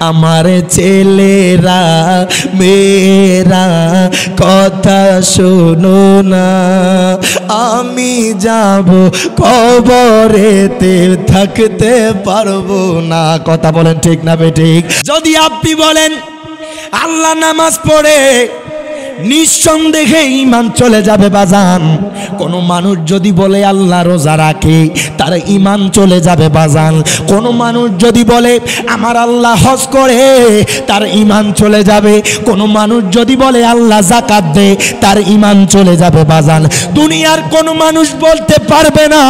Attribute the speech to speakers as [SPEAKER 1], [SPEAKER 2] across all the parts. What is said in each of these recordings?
[SPEAKER 1] আমার ছেলেরা মেয়েরা কথা শোনো না, আমি যাব কবরেতে থাকতে পারবো না। কথা বলেন ঠিক না বেঠিক? যদি আপনি বলেন আল্লাহ নামাজ পড়ে নিঃসন্দেহে ঈমান চলে যাবে বাজান। কোন মানুষ যদি বলে আল্লাহ রোজা রাখে তার ঈমান চলে যাবে বাজান। কোন মানুষ যদি বলে আমার আল্লাহ হজ করে তার ঈমান চলে যাবে। কোন মানুষ যদি বলে আল্লাহ যাকাত দেয় তার ঈমান চলে যাবে বাজান। দুনিয়ার কোন মানুষ বলতে পারবে না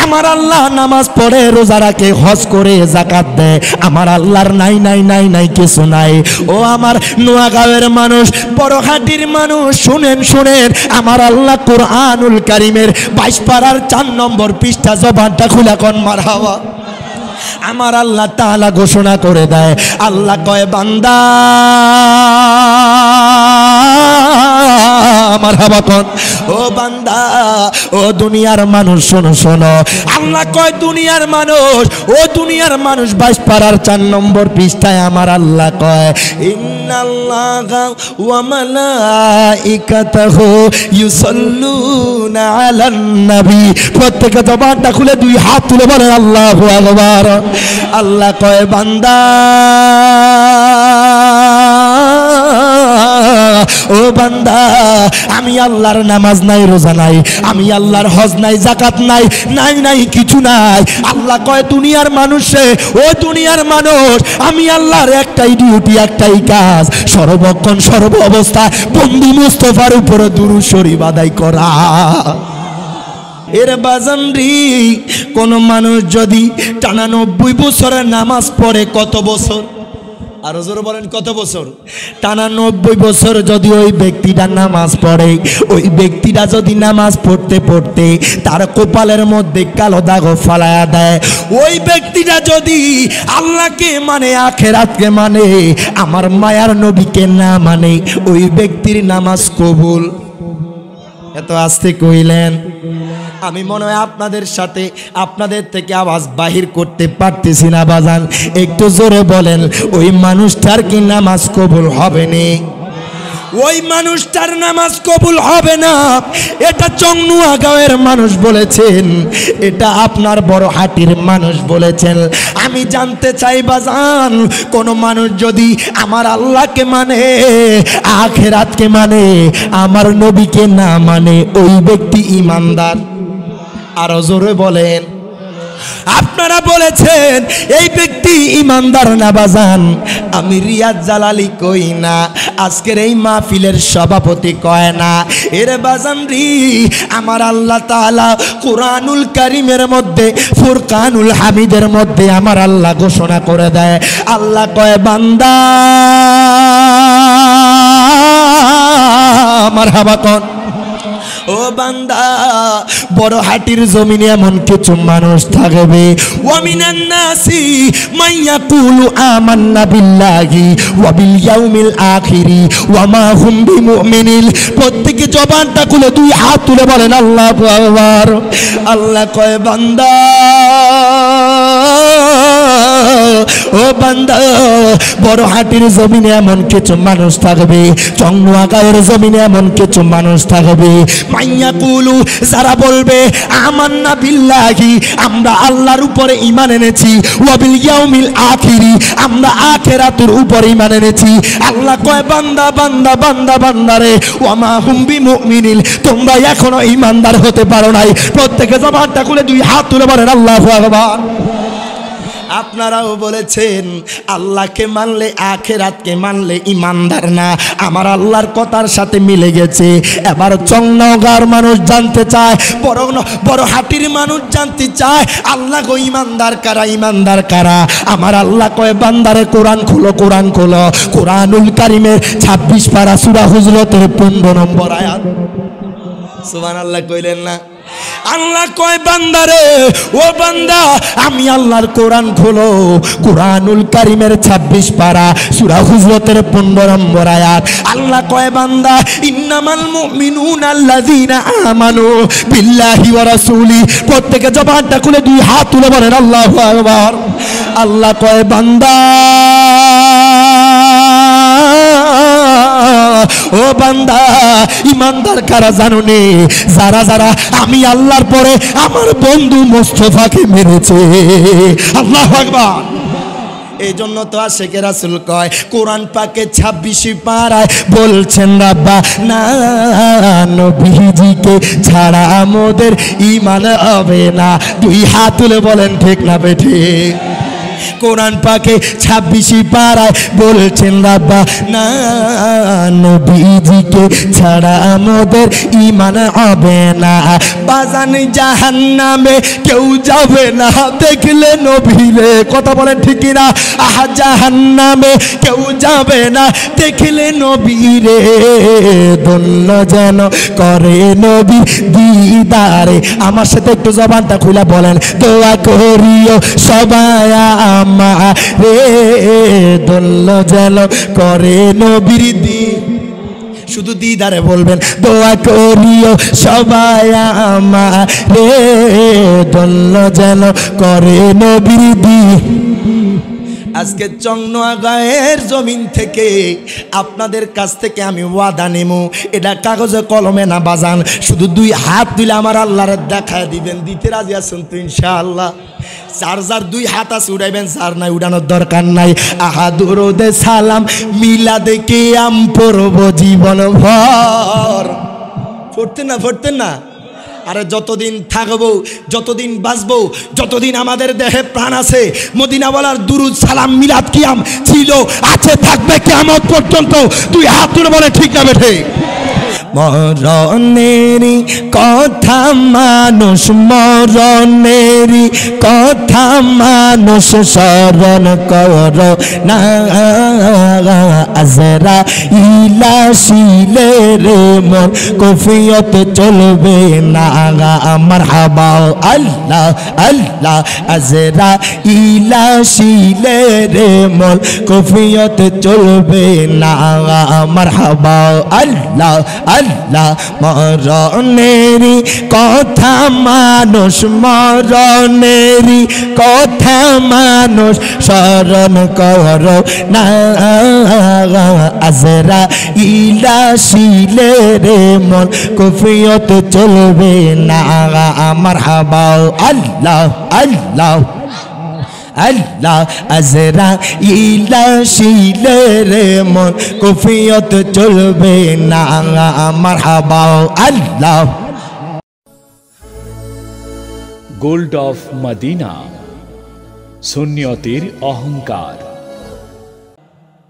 [SPEAKER 1] আমার আল্লাহ নামাজ পড়ে রোজা রাখে হজ করে যাকাত দেয়, আমার আল্লাহর নাই নাই নাই নাই কিছু নাই। ও আমার নোয়াগাঁওয়ের মানুষ, বড়হাটির মানুষ, শুনেন শুনেন, আমার আল্লাহ কুরআনুল কারীমের 22 পারার 4 নম্বর পৃষ্ঠা, জবানটা খুলে কোন মারহাবা। আমার আল্লাহ তাআলা ঘোষণা করে দেয়, আল্লাহ কয় বান্দা মারহাবা কোন, ও বান্দা ও দুনিয়ার মানুষ শোনো শোনো, আল্লাহ কয় দুনিয়ার মানুষ, ও দুনিয়ার মানুষ 22 পারার 4 নম্বর পৃষ্ঠায় আমার আল্লাহ কয় ইন্নাল্লাহা ওয়া মালাইকাতাহু ইউসাল্লুনা আলান নবী। প্রত্যেকে জবানটা খুলে 2 হাত তুলে বলেন আল্লাহু আকবার। আল্লাহ কয় বান্দা ও বান্দা, আমি আল্লাহর নামাজ নাই, রোজা নাই, আমি আল্লাহর হজ নাই, যাকাত নাই, নাই নাই কিছু নাই। আল্লাহ কয় দুনিয়ার মানুষে, ও দুনিয়ার মানুষ, আমি আল্লাহর একটাই ডিউটি, একটাই কাজ, সর্বক্ষণ সর্ব অবস্থায় বন্ধু মুস্তাফার উপরে দুরূদ শরীফ আদায় করা। এর বাজান রে, কোন মানুষ যদি টানা 90 বছরের নামাজ পড়ে, কত বছর? আরো জোরে বলেন কত বছর? টানা 90 বছর যদি ওই ব্যক্তিটা নামাজ পড়ে, ওই ব্যক্তিটা যদি নামাজ পড়তে পড়তে তার কপালের মধ্যে কালো দাগ ফালায়া দেয়, ওই ব্যক্তিটা যদি আল্লাহকে মানে, আখিরাতকে মানে, আমার মায়ার নবীকে না মানে, ওই ব্যক্তির নামাজ কবুল। এত আস্তে কইলেন, আমি মনে হয় আপনাদের সাথে আপনাদের থেকে আওয়াজ বাহির করতে পারতেছি না বাজান, একটু জোরে বলেন ওই মানুষটার কি নামাজ কবুল হবে না? ওই মানুষটার নামাজ কবুল হবে না। এটা চংনুয়াগাঁওয়ের মানুষ বলেছেন, এটা আপনার বড়হাটির মানুষ বলেছেন। আমি জানতে চাই বাজান, কোন মানুষ যদি আমার আল্লাহকে মানে, আখিরাতকে মানে, আমার নবীকে না মানে, ওই ব্যক্তি ঈমানদার। আরো জোরে বলেন। আপনারা বলেছেন এই ব্যক্তি ঈমানদার না বাজান। আমি রিয়াজ জালালি কই না, আজকের এই মাহফিলের সভাপতি কয় না। এর বাজান রি, আমার আল্লাহ তাআলা কুরআনুল কারীমের মধ্যে, ফুরকানুল হামিদের মধ্যে আমার আল্লাহ ঘোষণা করে দেয়, আল্লাহ কয় বান্দা মারহাবা কোন, ও বান্দা বড়হাটির জমিনে এমন কিছু মানুষ থাকবে, ওয়ামিনান নাসি মাইয়াকুলু আমান্না বিল্লাহি ওয়া বিল ইয়াউমিল আখিরি ওয়া মা হুম বিমুমিনিন। প্রত্যেকে জবানটা খুলে 2 হাত তুলে বলেন আল্লাহু আকবার। আল্লাহ কয় বান্দা ও বান্দা, বড়হাটির জমিনে এমন কিছু মানুষ থাকবে, চংনুয়াগাঁওয়ের জমিনে এমন কিছু মানুষ থাকবে, মাইয়াকুলু, যারা বলবে আমান্না বিল্লাহি, আমরা আল্লাহর উপরে ঈমান এনেছি, ওয়া বিল ইয়াউমিল আখিরি, আমরা আখিরাতের উপরে ঈমান এনেছি। আল্লাহ কয় বান্দা বান্দা বান্দা বান্দারে, ওয়া মা হুম বিমুমিনিন, তোমরা এখনো ঈমানদার হতে পারো নাই। প্রত্যেকে জবানটা খুলে 2 হাত তুলে বলেন আল্লাহু আকবার। আপনারাও বলেছেন আল্লাহকে মানলে, আখিরাতকে মানলে ঈমানদার না, আমার আল্লাহর কথার সাথে মিলে গেছে। এবার চংনগাঁওর মানুষ জানতে চায়, বড়হাটির মানুষ জানতে চায়, আল্লাহ গো ঈমানদার কারা, ঈমানদার কারা? আমার আল্লাহ কয় বান্দারে কোরআন খোলো, কোরআন খোলো, কুরআনুল কারীমের 26 পারা সূরা হুজরাতের 15 নম্বর আয়াত। সুবহানাল্লাহ কইলেন না? আল্লাহ কয় বান্দারে, ও বান্দা আমি আল্লাহর কোরআন খোলো, কুরআনুল কারীমের 26 পারা সূরা হুজরাতের 15 নম্বর আয়াত। আল্লাহ কয় বান্দা ইন্নামাল মুমিনুনা আল্লাযীনা আমানু বিল্লাহি ওয়া রাসূলি। প্রত্যেকে জবানটা খুলে 2 হাত তুলে বলেন আল্লাহু আকবার। আল্লাহ কয় বান্দা বান্দা ইমানদার কারা জানো নে? যারা যারা আমি আল্লাহর পরে আমার বন্ধু মোস্তফাকে মেরেছে। আল্লাহু আকবার। এই জন্য তো আশিকে রাসূল কয় কোরআন পাকে 26 পারায় বলছেন রাব্বা না নবীজিকে ছাড়া আমাদের ঈমান হবে না। দুই হাত তুলে বলেন ঠিক না বেঠিক? কোরআন পাকে 26 পারায় বলছেন রাব্বা না নবীজিকে ছাড়া আমাদের ঈমান হবে না। বাজান জাহান্নামে কেউ যাবে না দেখলে নবীরে। কথা বলেন ঠিক কি না? আহা জাহান্নামে কেউ যাবে না দেখলে নবীরে। ধন্য যেন করে নবী দিদারে। আমার সাথে একটু জবানটা খুলে বলেন দোয়া করিও সবাই আমারে। ধন্য যেন করে নবীর শুধু দিদারে বলবেন দোয়া করিও সবাই আমারে। ধন্য যেন করে নবীর আজকে চংনোয়াগাঁয়ের জমিন থেকে আপনাদের কাছ থেকে আমি ওয়াদা নেমু, এটা কাগজে কলমে না বাজান, শুধু দুই হাত দিলে আমার আল্লাহর দেখায় দিবেন। দিতে রাজি আছেন তো ইনশাআল্লাহ? যার যার দুই হাত আছে উড়াইবেন, যার নাই উড়ানোর দরকার নাই। আহা দুরুদে সালাম মিলাদে কিয়াম পড়ব জীবন ভর। পড়তেন না? আরে যতদিন থাকবো, যতদিন বাঁচবো, যতদিন আমাদের দেহে প্রাণ আছে, মদিনাওয়ালার দুরুদ সালাম মিলাদ কিয়াম ছিল, আছে, থাকবে কিয়ামত পর্যন্ত। তুই হাত তুলে বলে ঠিক না বেঠে? মরণেরই কথা মানুষ, মরণেরই কথা মানুষ স্মরণ কর না। আজরাইল আসিলে রে মন কফিয়ত চলবে না। মারহাবা আল্লাহ আল্লাহ। আজরাইল আসিলে রে মন কফিয়ত চলবে না। মারহাবা আল্লাহ আল্লাহ। মরণেরই কথা মানুষ, মরণেরই কথা মানুষ স্মরণ কর না। আজরাইল আসিলে রে মন কফিয়ত চলবে না। মারহাবা আল্লাহ আল্লাহ আল্লাহ। আজরাইল আসিলে রে মন কফিয়ত চলবে না। মারহাবা আল্লাহ।
[SPEAKER 2] গোল্ড অফ মদিনা, সুন্নিয়তের অহংকার।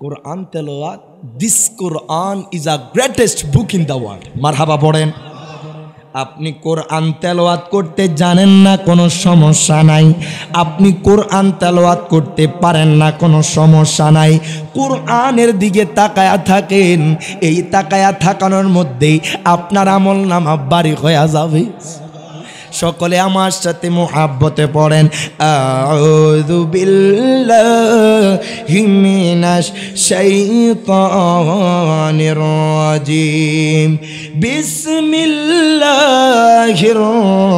[SPEAKER 1] কোরআন তেলাওয়াত, this Quran is a greatest book in the world. মারহাবা পড়েন। আপনি কোরআন তেলাওয়াত করতে জানেন না, কোনো সমস্যা নাই। আপনি কোরআন তেলাওয়াত করতে পারেন না, কোনো সমস্যা নাই। কোরআনের দিকে তাকায়া থাকেন, এই তাকায়া থাকানোর মধ্যেই আপনার আমল নামা বাড়ি হয়ে যাবে। সকলে আমার সাথে মুহাব্বতে পড়েন আউযু বিল্লাহি মিনাশ শাইতানির রাজিম। বিসমিল্লাহির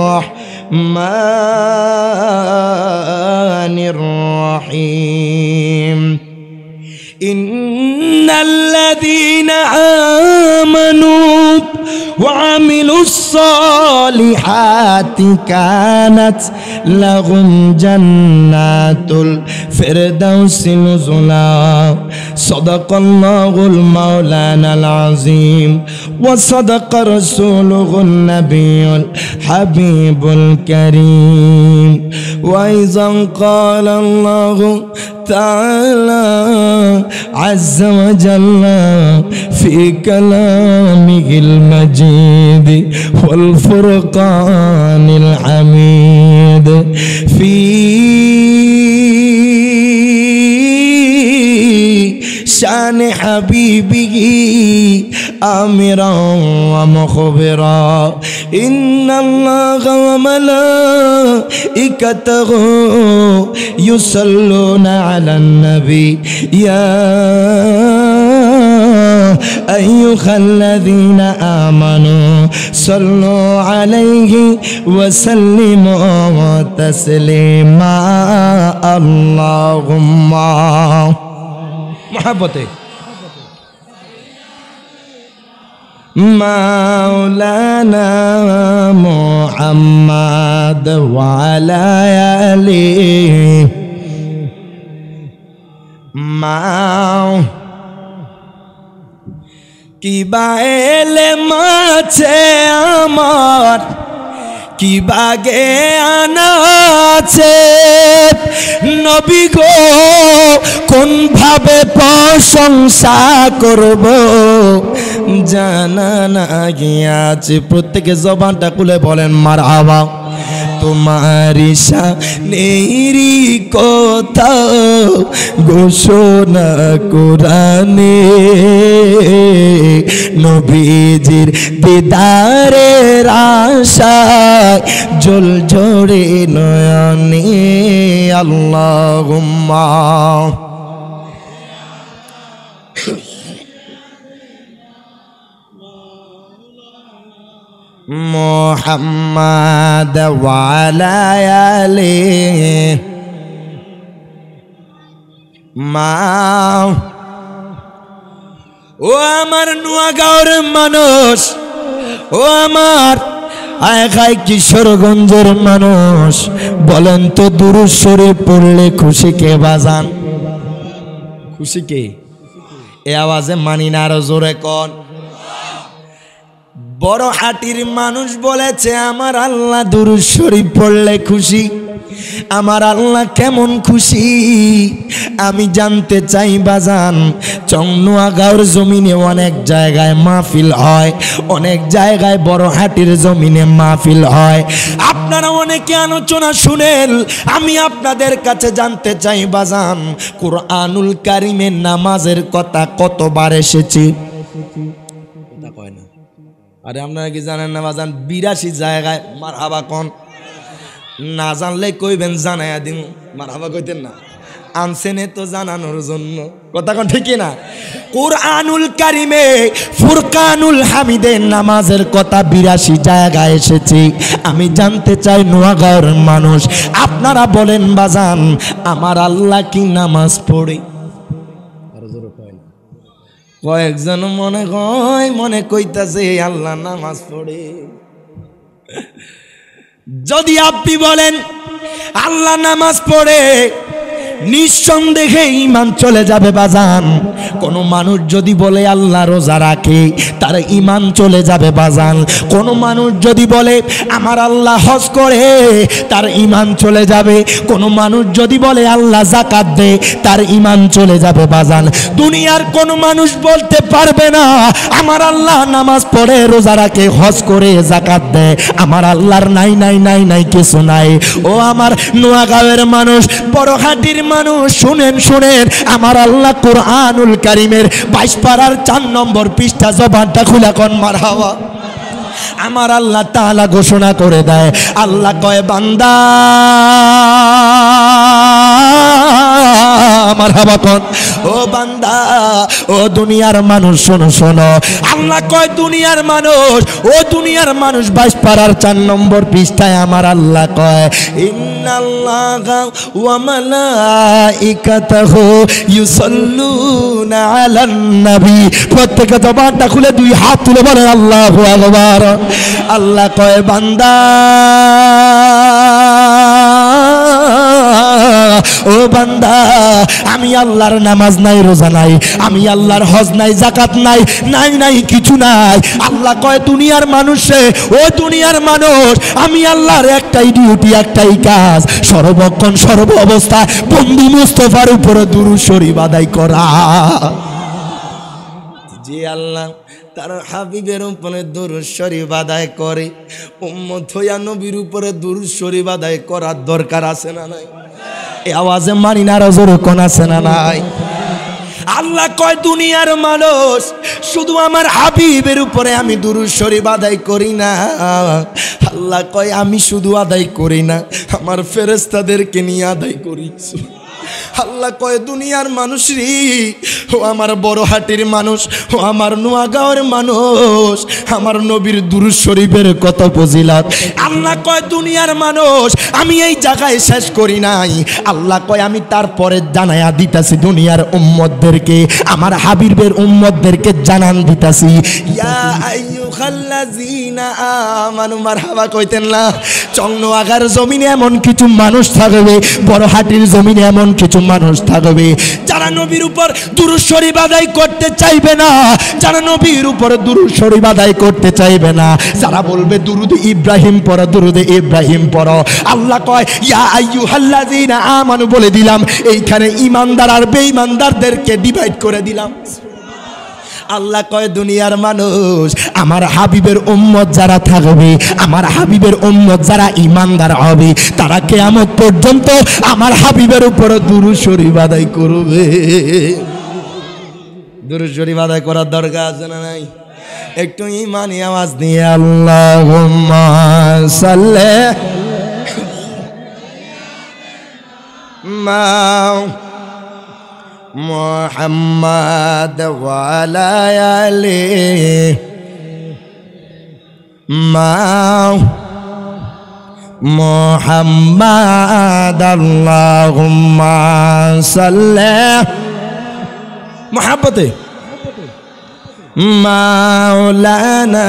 [SPEAKER 1] রাহমানির রাহিম। ইন্নাল্লাযীনা আমানু وعملوا الصالحات كانت لهم جنات الفردوس نزلا. صدق الله المولانا العظيم وصدق رسوله النبي الحبيب الكريم. وإذا قال الله تعالى عز وجل في كلامه المجيد والفرقان الحميد في شان حبيبه آمرا ومخبرا. إن الله وملائكته يصلون على النبي يا أيها الذين آمنوا صلوا عليه وسلموا تسليما. اللهم محبته মাওলানা মুহাম্মদ ওয়া আলা আলিহি মাও কিবা এলেম আছে আমার কিবা জ্ঞান আছে নবী গো কোন ভাবে প্রশংসা করব জানা না গিয়াছে। প্রত্যেকে জবানটা খুলে বলেন মারহাবা। তোমারি শানেরি কথা ঘোষণা কোরআনে নবীজির দিদারের আশায় জল ঝরে নয়নে আল্লাহুম্মা মুহাম্মদ ওয়া আলা আলিহি মা। ও আমার নোয়াগাঁওর মানুষ, ও আমার আয়খাই কিশোরগঞ্জের মানুষ, বলেন তো দুরূদ শরীফ পড়লে খুশি কে বাজান? খুশি কে? এ আওয়াজে মানি না, আরো জোরে কোন। বড় হাটির মানুষ বলেছে আমার আল্লাহ দুরূদ শরীফ পড়লে খুশি। আমার আল্লাহ কেমন খুশি আমি জানতে চাই বাজান। নোয়াগাঁওর জমিনে অনেক জায়গায় মাহফিল হয়, অনেক জায়গায় বড় হাটির জমিনে মাহফিল হয়, আপনারা অনেকে আলোচনা শুনেন। আমি আপনাদের কাছে জানতে চাই বাজান, কুরআনুল কারীমের নামাজের কথা কতবার এসেছে? কথা কয় না। আরে আপনারা কি জানেন না বাজান? 82 জায়গায় মারহাবা কোন। না জানলে কইবেন জানায়া দিন, মারহাবা কইতেন না, আনছেনে তো জানানোর জন্য। কথা কোন ঠিক না? কুরআনুল কারীমে ফুরকানুল হামিদের নামাজের কথা 82 জায়গায় এসেছে। আমি জানতে চাই নোয়াগাঁওর মানুষ, আপনারা বলেন বাজান আমার আল্লাহ কি নামাজ পড়ে? কয়েকজন মনে কইতাছে আল্লাহ নামাজ পড়ে। যদি আপনি বলেন আল্লাহ নামাজ পড়ে, নিঃসন্দেহে ঈমান চলে যাবে বাজান। কোন মানুষ যদি বলে আল্লাহ রোজা রাখে, তার ঈমান চলে যাবে বাজান। কোন মানুষ যদি বলে আমার আল্লাহ হজ করে, তার ঈমান চলে যাবে। কোন মানুষ যদি বলে আল্লাহ যাকাত দেয়, তার ঈমান চলে যাবে বাজান। দুনিয়ার কোন মানুষ বলতে পারবে না আমার আল্লাহ নামাজ পড়ে, রোজা রাখে, হজ করে, যাকাত দেয়, আমার আল্লাহর নাই নাই নাই নাই কিছু নাই। ও আমার নোয়াগাঁওয়ের মানুষ, বড়হাটির মানুষ, শুনেন শুনেন, আমার আল্লাহ কুরআনুল কারীমের 22 পারার 4 নম্বর পৃষ্ঠা, জবানটা খুলে কোন মারহাবা। আমার আল্লাহ তাআলা ঘোষণা করে দেয়, আল্লাহ কয় বান্দা মারহাবা কোন। ও বান্দা, ও দুনিয়ার মানুষ শোনো শোনো, আল্লাহ কয় দুনিয়ার মানুষ, ও দুনিয়ার মানুষ 22 পারার 4 নম্বর পৃষ্ঠায় আমার আল্লাহ কয় ইন্নাল্লাহা ওয়া মালাইকাতাহু ইউসাল্লুনা আলান নবী। প্রত্যেকে জবানটা খুলে 2 হাত তুলে বলেন আল্লাহু আকবার। আল্লাহ কয় বান্দা, ও বান্দা, আমি আল্লাহর নামাজ নাই, রোজা নাই, আমি আল্লাহর হজ নাই, যাকাত নাই, নাই নাই কিছু নাই। আল্লাহ কয় দুনিয়ার মানুষে, ও দুনিয়ার মানুষ, আমি আল্লাহর একটাই ডিউটি, একটাই কাজ, সর্বক্ষণ সর্ব অবস্থায় বন্ধু মুস্তাফার উপরে দুরূদ শরীফ আদায় করা। যে আল্লাহ তার হাবিবের উপরে দুরূদ শরীফ আদায় করে, উম্মত হইয়া নবীর উপরে দুরূদ শরীফ আদায় করার দরকার আছে না নাই? এই আওয়াজে মানি না, রজর কোন আছে না নাই? আল্লাহ কয় দুনিয়ার মানুষ, শুধু আমার হাবিবের উপরে আমি দুরূদ শরীফ আদায় করি না। আল্লাহ কয় আমি শুধু আদায় করি না, আমার ফেরেশতাদেরকে নিয়ে আদায় করি। আল্লাহ কয় দুনিয়ার মানুষরি, ও আমার বড়হাটির মানুষ, ও আমার নোয়াগাঁওয়ের মানুষ, আমার নবীর দুরূদ শরীফের কত ফজিলত। আল্লাহ কয় দুনিয়ার মানুষ, আমি এই জায়গায় শেষ করি নাই। আল্লাহ কয় আমি তারপরে জানায়া দিতাছি দুনিয়ার উম্মতদেরকে, আমার হাবিবের উম্মতদেরকে জানান দিতাছি। ইয়া আইয়ুহাল্লাযীনা আমানু মারহাবা কইতেন না। চংনোয়াগার জমিনে এমন কিছু মানুষ থাকবে, বড়হাটির জমিনে এমন কিছু মানুষ থাকবে যারা নবীর উপর দুরূদ শরীফ আদায় করতে চাইবে না, যারা নবীর উপর দুরূদ শরীফ আদায় করতে চাইবে না, যারা বলবে দুরূদ ইব্রাহিম পড়ো, দুরূদ ইব্রাহিম পড়ো। আল্লাহ কয় ইয়া আইয়ুহাল্লাযীনা আমানু বলে দিলাম, এইখানে ঈমানদার আর বেঈমানদারদেরকে ডিভাইড করে দিলাম। আল্লাহ কয় দুনিয়ার মানুষ, আমার হাবিবের উম্মত যারা থাকবে, আমার হাবিবের উম্মত যারা ঈমানদার হবে, তারা কিয়ামত পর্যন্ত আমার হাবিবের উপর দুরূদ শরীফ আদায় করবে। দুরূদ শরীফ আদায় করার দরকার আছে না নাই? একটু ঈমানি আওয়াজ দিয়ে আল্লাহুম্মা সাল্লি মুহাম্মাদ ওয়া আলা আলিহি মুহাম্মাদ আল্লাহুম্মা সাল্লি মুহাব্বতে মাওলানা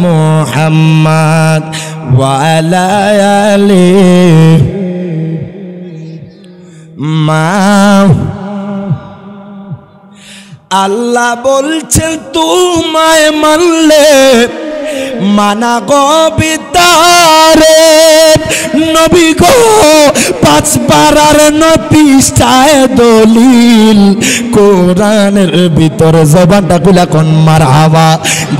[SPEAKER 1] মুহাম্মাদ ওয়া আলা আলিহি আল্লাহ বলছেন তোমায় মানলে মানা গবিতারে নবী গো, 5 পারার 9 পৃষ্ঠায় দলিল, কোরআনের ভিতর জবানটা খুলে কোন মারহাবা।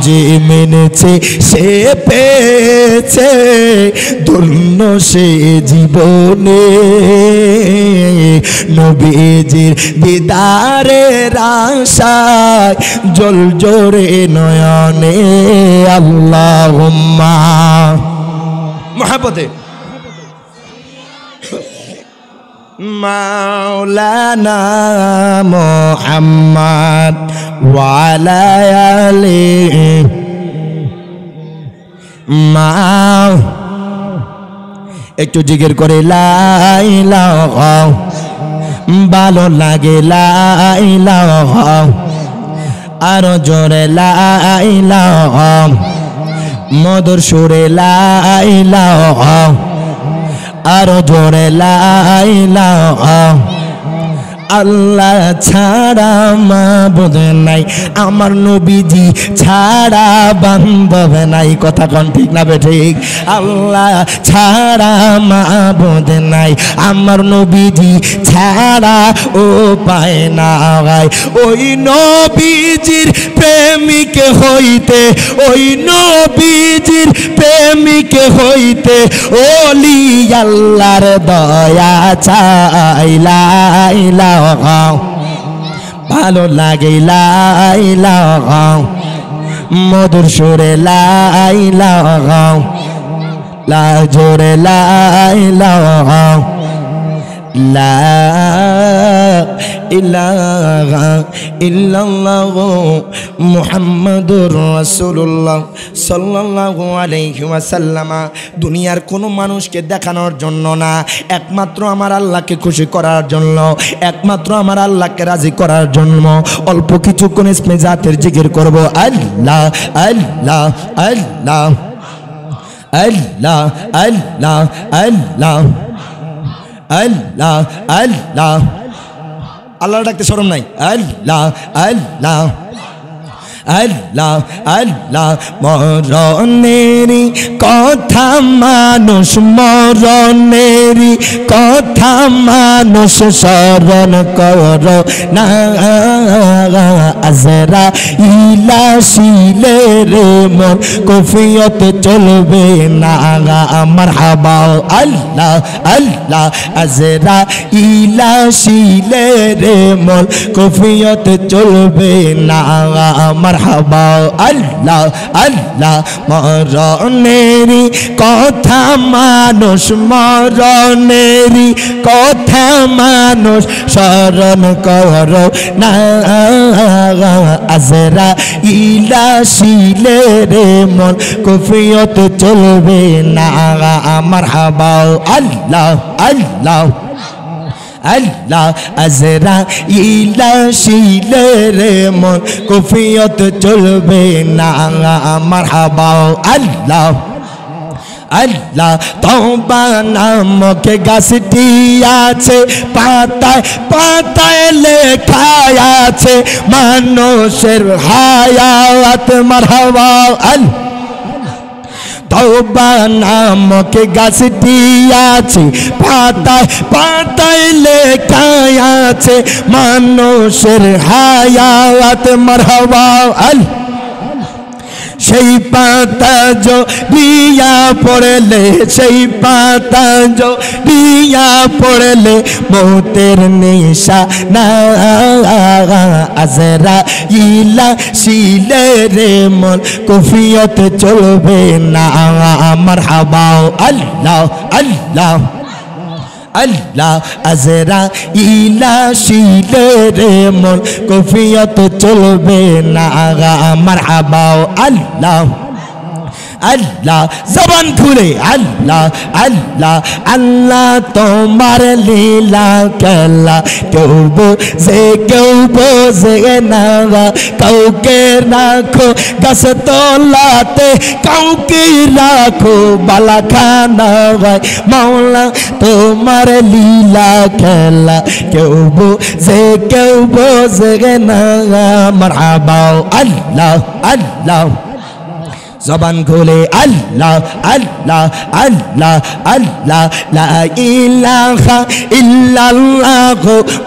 [SPEAKER 1] যে মেনেছে সে পেয়েছে ধন্য সে জীবনে, নবীজির দিদারের আশায় জল জোরে নয়নে। আল্লাহুম্মা মুহাব্বতে মাওলানা মুহাম্মাদ ওয়া আলা আলিহি একটু জিকির করে লা ইলাহা, ভালো লাগে লা ইলাহা, আরো জোরে লা ইলাহা, মধুর সুরে লা ইলাহা, আরো জোরে লা ইলাহা। আল্লাহ ছাড়া মাবুদ নাই, আমার নবীজি ছাড়া বান্ধব নাই। কথা কোন ঠিক না ঠিক? আল্লাহ ছাড়া মাবুদ নাই, আমার নবীজি ছাড়া ও পায় না। ওই নবীজির প্রেমিক হইতে, ওই নবীজির প্রেমিক হইতে ওলি আল্লাহর দয়া চাইলা ভালো লাগে লা ইলাহা, মধুর সুরে লা ইলাহা, লা জোরে লা ইলাহা, লা ইলাহা ইল্লাল্লাহু মুহাম্মাদুর রাসূলুল্লাহ সাল্লাল্লাহু আলাইহি ওয়াসাল্লাম। দুনিয়ার কোনো মানুষকে দেখানোর জন্য না, একমাত্র আমার আল্লাহকে খুশি করার জন্য, একমাত্র আমার আল্লাহকে রাজি করার জন্য অল্প কিছুক্ষণ ইসমে জাতের জিকির করব। আল্লাহ আল্লাহ আল্লাহ আল্লাহ আল্লাহ আল্লাহ আল্লাহ আল্লাহ। আল্লাহ ডাকতে শরম নাই। আল্লাহ আল্লাহ আল্লাহ আল্লাহ। মরণেরই কথা মানুষ, মরণেরই কথা মানুষ স্মরণ কর না। আজরাইল আসিলে রে মন কফিয়ত চলবে না। মারহাবা আল্লাহ আল্লাহ। আজরাইল আসিলে রে মন কফিয়ত চলবে না। মারহাবা মারহাবা আল্লাহ আল্লাহ মরণেরই কথা মানুষ মরণেরি কথা মানুষ স্মরণ করো না আজরাইল আসিলে রে মন কফিয়ত চলবে না মারহাবা আল্লাহ আল্লাহ আল্লাহ আজরাইল আসিলে রে মন কফিয়ত চলবে না মারহাবা আল্লাহ আল্লাহ তওবা নামক গাছটি আছে পাতায় পাতায় লেখা আছে মানুষের হায়াত মারহাবা আল্লাহ তওবা নামক গাছটি আছে পাতায় পাতায় লেখা আছে মানুষের হায়াত মারহাবা আল্লাহ সেই পাতা জো দিয়া পড়লে সেই পাতা জো দিয়া পড়লে মৌতের নেশা না আজরাইল আসিলে রে মন কফিয়ত চলবে না মারহাবা আল্লাহ আল্লাহ আল্লাহ আজরাইল আসিলে রে মন কফিয়ত চলবে না মারহাবা আল্লাহ আল্লাহ জবান খুলে আল্লাহ আল্লাহ আল্লাহ তোমার লীলা খেলা কেউ বোঝে না কাউকে রাখো গাছ তলাতে কাউকে রাখো বালাখানা মাওলা তোমার লীলা খেলা কেউ বোঝে না মারহাবা আল্লাহ আল্লাহ জবান খুলে আল্লাহ আল্লাহ আল্লাহ আল্লাহ লা ইলাহা ইল্লাল্লাহ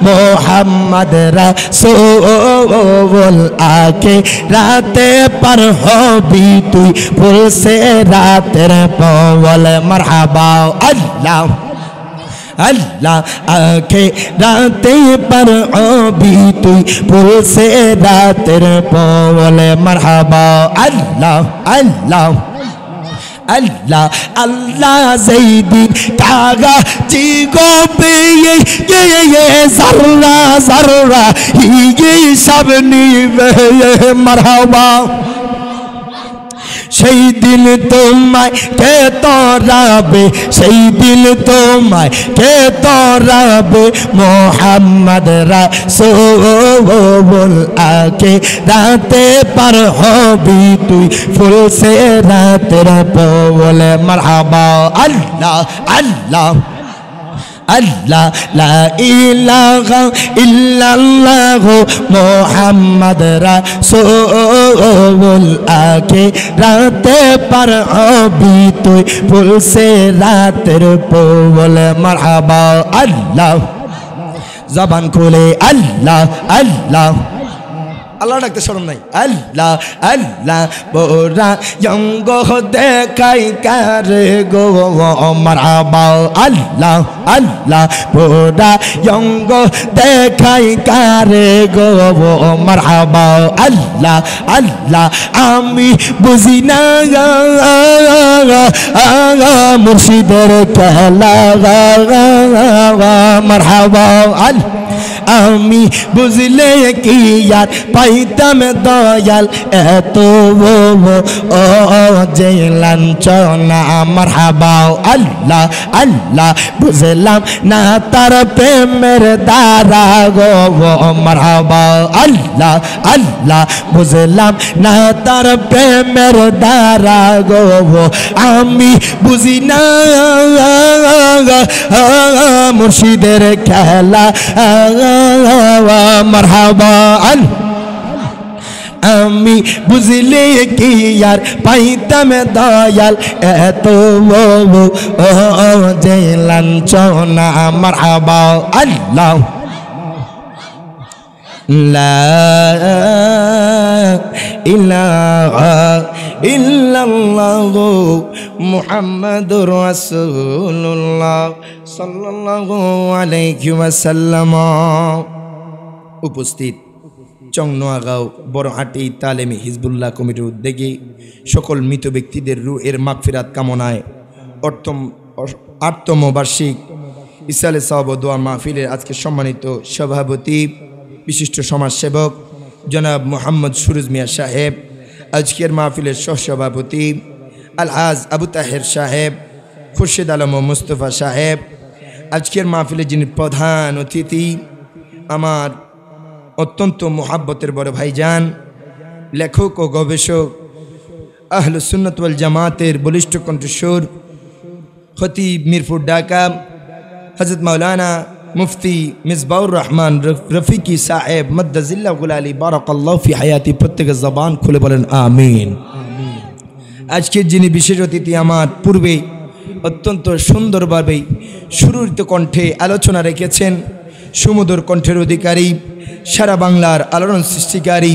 [SPEAKER 1] মুহাম্মদ রাসূল আকে রাতে পার হবি তুই ফুলসে রাতের পওয়াল মারহাবা আল্লাহ আল্লাহ আকে রাতে পার হবি তুই ফুলসে রাতের পওয়াল মারহাবা আল্লাহ আল্লাহ আল্লাহ আল্লাহ যেদিন কাগা জিগবে জাররা জাররা হি সব নিবে মারহাবা সেই দিন তোমায় কে তরাবে সেই দিন তোমায় কে তরাবে মুহাম্মদ রাসূল আকে রাতে পার হবি তুই ফুলসে রাতের পওয়াল মারহাবা আল্লাহ আল্লাহ আল্লাহ লা ইলাহা ইল্লাল্লাহ মুহাম্মদ রাসূল আকে রাতে পার হবি তুই ফুলসে রাতের পওয়াল মারহাবা আল্লাহ জবান খুলে আল্লাহ আল্লাহ আল্লাহ ডাকতে শরম নাই আল্লাহ আল্লাহ বোরা জঙ্গ দেখাই কারে গো মারহাবা আল্লাহ আল্লাহ বোরা জঙ্গ দেখাই কারে গো মারহাবা আল্লাহ আল্লাহ আমি বুঝি না মুর্শিদের খেলা মারহাবা আল্লাহ আমি বুঝলে কি আর পাইতাম দয়াল এত ও যে লাঞ্ছনা মারহাবা আল্লাহ আল্লাহ বুঝলাম না তার প্রেমের দ্বারা গো মারহাবা আল্লাহ আল্লাহ বুঝলাম না তার প্রেমের দ্বারা গো আমি বুঝি না মুর্শিদের খেলা মারহাবা আমি বুঝলে কি আর পাইতাম দয়াল এত যে লাঞ্ছনা মারহাবা আল্লাহ লা ইলাহা ইল্লাল্লাহ মুহাম্মাদুর রাসূলুল্লাহ সাল্লাল্লাহু আলাইহি ওয়াসাল্লাম। উপস্থিত চং নোয়াগাঁও বড়হাটি তালেমি হিজবুল্লাহ কমিটির উদ্যোগে সকল মৃত ব্যক্তিদের রূহের মাগফিরাত কামনায় 8তম বার্ষিক ইসালে সওয়াব ও দোয়া মাহফিলের আজকে সম্মানিত সভাপতি বিশিষ্ট সমাজসেবক জনাব মোহাম্মদ সুরুজ মিয়া সাহেব, আজকের মাহফিলের সহসভাপতি আলহাজ আবু তাহের সাহেব, খুরশেদ আলম ও মুস্তফা সাহেব, আজকের মাহফিলে যিনি প্রধান অতিথি আমার অত্যন্ত মোহাব্বতের বড় ভাইজান, লেখক ও গবেষক, আহলুস সুন্নাত ওয়াল জামাতের বলিষ্ঠ কণ্ঠস্বর, খতিব মিরপুর ঢাকা হযরত মাওলানা মুফতি মিসবাউর রহমান রফিকি সাহেব মদ্দাজিল্লাহ গুলালি বারাকাল্লাহু ফি হায়াতি, প্রত্যেকের জবান খুলে বলেন আমিন। আজকের যিনি বিশেষ অতিথি আমার পূর্বে অত্যন্ত সুন্দরভাবে সুরুচিত কণ্ঠে আলোচনা রেখেছেন, সুমধুর কণ্ঠের অধিকারী, সারা বাংলার আলোড়ন সৃষ্টিকারী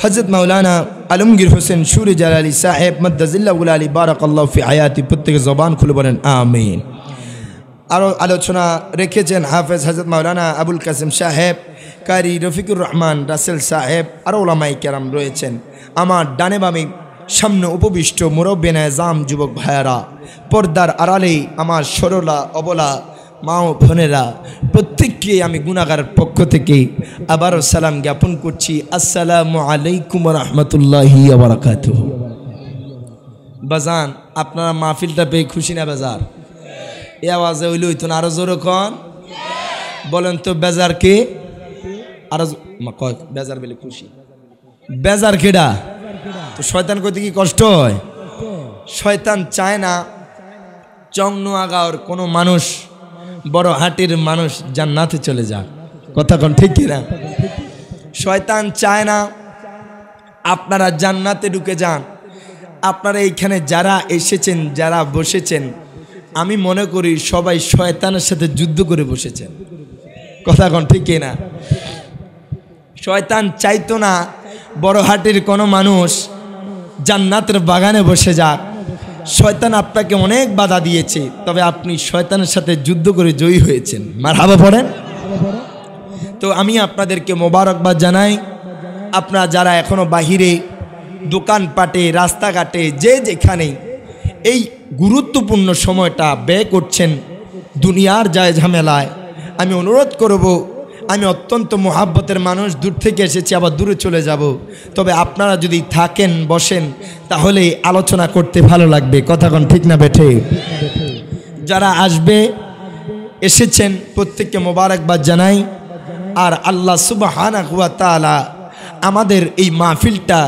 [SPEAKER 1] হযরত মাওলানা আলমগীর হোসেন সুরি জালালি সাহেব মদ্দাজিল্লাহ গুলালি বারাকাল্লাহু ফি হায়াতি, প্রত্যেকের জবান খুলে বলেন আমিন। আরও আলোচনা রেখেছেন হাফেজ হযরত মাওলানা আবুল কাসেম সাহেব, কারি রফিকুর রহমান রাসেল সাহেব, আরও ওলামায়ে কেরাম রয়েছেন। আমার ডানে বামে সামনে উপবিষ্ট মুরব্বিয়ানে আযম যুবক ভাইয়েরা, পর্দার আড়ালে আমার সরলা অবলা মা ও বোনেরা, প্রত্যেককে আমি গুনাহগারের পক্ষ থেকে আবারও সালাম জ্ঞাপন করছি। আসসালামু আলাইকুম ওয়া রাহমাতুল্লাহি ওয়া বারাকাতুহু। বাজান, আপনারা মাহফিলটা পেয়ে খুশি না বেজার? এ আওয়াজে হইলে হইতো না, আরো জোরে কন বলেন তো বেজার কে? আরো বেজার বলে খুশি, বেজার কেডা? তো শয়তান কইতে কি কষ্ট হয়? শয়তান চায় না চং নোয়াগাঁওর কোনো মানুষ, বড়হাটির মানুষ জান্নাতে চলে যাক। কথা কোন ঠিক কিনা? শয়তান চায় না আপনারা জান্নাতে ঢুকে যান। আপনারা এইখানে যারা এসেছেন, যারা বসেছেন, আমি মনে করি সবাই শয়তানের সাথে যুদ্ধ করে বসেছেন। কথা কোন ঠিক কিনা? শয়তান চাইতো না বড়হাটির কোনো মানুষ জান্নাতের বাগানে বসে যাক। শয়তান আপনাকে অনেক বাধা দিয়েছে, তবে আপনি শয়তানের সাথে যুদ্ধ করে জয়ী হয়েছেন। মারহাবা পড়েন। তো আমি আপনাদেরকে মোবারকবাদ জানাই। আপনারা যারা এখনো বাহিরে দোকানপাটে রাস্তাঘাটে যে যেখানে এই গুরুত্বপূর্ণ সময়টা ব্যয় করছেন দুনিয়ার যায় ঝামেলায়, আমি অনুরোধ করব, আমি অত্যন্ত মোহাব্বতের মানুষ, দূর থেকে এসেছি, আবার দূরে চলে যাব, তবে আপনারা যদি থাকেন বসেন তাহলে আলোচনা করতে ভালো লাগবে। কথা কোন ঠিক না বেঠে? যারা আসবে এসেছেন প্রত্যেককে মোবারকবাদ জানাই। আর আল্লাহ সুবহানাহু ওয়া তাআলা আমাদের এই মাহফিলটা